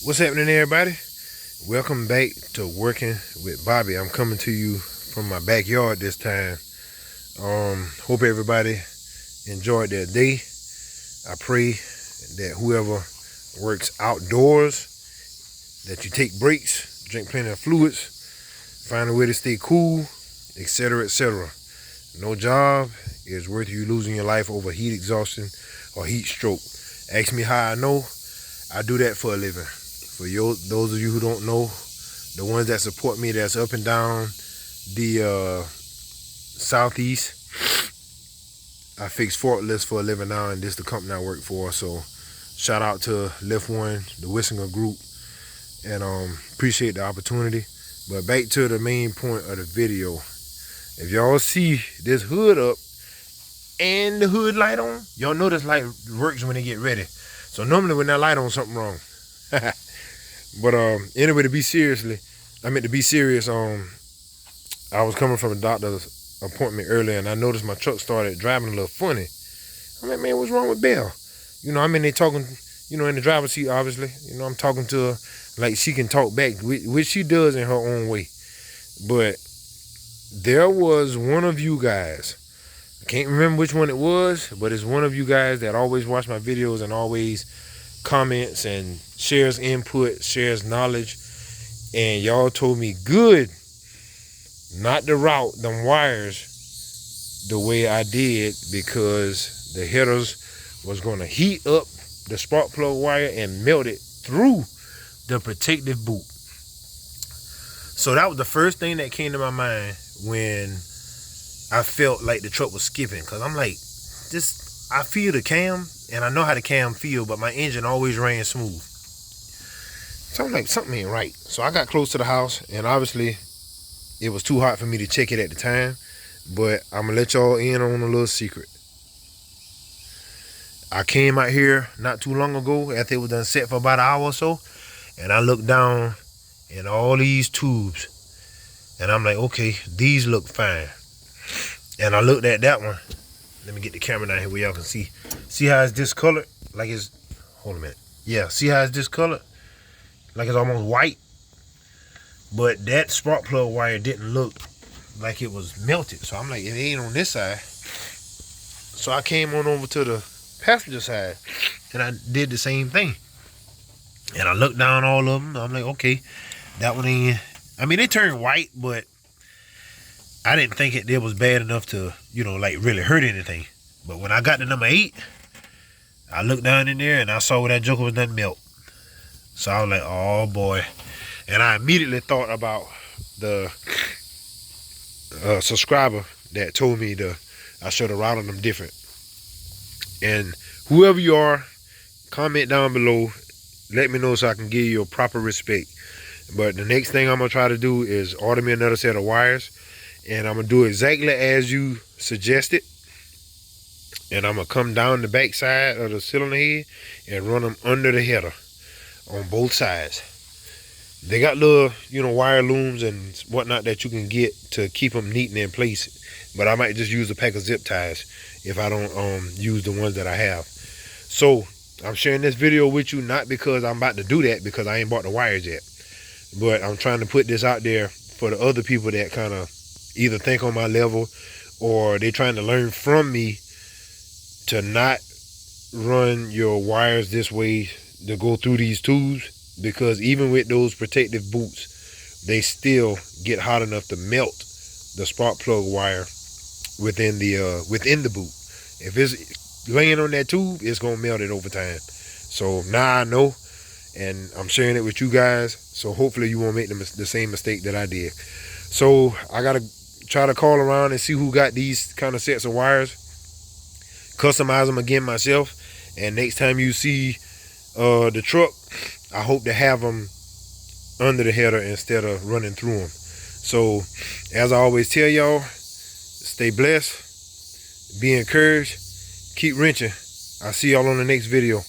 What's happening, everybody? Welcome back to Working with Bobby. I'm coming to you from my backyard this time. Hope everybody enjoyed their day. I pray that whoever works outdoors, that you take breaks, drink plenty of fluids, find a way to stay cool, etc., etc. No job is worth you losing your life over heat exhaustion or heat stroke. Ask me how I know. I do that for a living. For those of you who don't know, the ones that support me, that's up and down the southeast, I fix forklifts for a living now, and this is the company I work for. So shout out to Lift One, the Wissinger Group, and appreciate the opportunity. But back to the main point of the video. If y'all see this hood up and the hood light on, y'all know this light works when they get ready. So normally when that light on, something wrong. But anyway, to be serious, I was coming from a doctor's appointment earlier, and I noticed my truck started driving a little funny. I'm like, man, what's wrong with Belle? You know, I'm in there talking, you know, in the driver's seat, obviously. You know, I'm talking to her like she can talk back, which she does in her own way. But there was one of you guys, I can't remember which one it was, but it's one of you guys that always watch my videos and always comments and shares input, shares knowledge, and y'all told me good not to route them wires the way I did, because the headers was going to heat up the spark plug wire and melt it through the protective boot. So that was the first thing that came to my mind when I felt like the truck was skipping, because I'm like, I feel the cam and I know how the cam feel, but my engine always ran smooth. So I'm like, something ain't right. So I got close to the house, and obviously it was too hot for me to check it at the time, but I'm gonna let y'all in on a little secret. I came out here not too long ago after it was done set for about an hour or so, and I looked down in all these tubes, and I'm like, okay, these look fine. And I looked at that one. Let me get the camera down here where y'all can see. See how it's discolored? Like it's, hold a minute. Yeah, see how it's discolored? Like it's almost white. But that spark plug wire didn't look like it was melted. So I'm like, it ain't on this side. So I came on over to the passenger side, and I did the same thing. And I looked down all of them. I'm like, okay, that one ain't, I mean, they turned white, but I didn't think it was bad enough to, you know, like really hurt anything. But when I got to number 8, I looked down in there and I saw where that joker was done melt. So I was like, oh boy. And I immediately thought about the subscriber that told me I should have routed them different. And whoever you are, comment down below. Let me know so I can give you a proper respect. But the next thing I'm going to try to do is order me another set of wires. And I'm going to do exactly as you suggested. And I'm going to come down the back side of the cylinder head and run them under the header on both sides. They got little, you know, wire looms and whatnot that you can get to keep them neat and in place. But I might just use a pack of zip ties if I don't use the ones that I have. So I'm sharing this video with you, not because I'm about to do that, because I ain't bought the wires yet. But I'm trying to put this out there for the other people that kind of either think on my level, or they trying to learn from me to not run your wires this way to go through these tubes, because even with those protective boots, they still get hot enough to melt the spark plug wire within the boot. If it's laying on that tube, it's gonna melt it over time. So now I know, and I'm sharing it with you guys, so hopefully you won't make the same mistake that I did. So I gotta try to call around and see who got these kind of sets of wires, customize them again myself, and next time you see the truck, I hope to have them under the header instead of running through them. So as I always tell y'all, stay blessed, be encouraged, keep wrenching. I'll see y'all on the next video.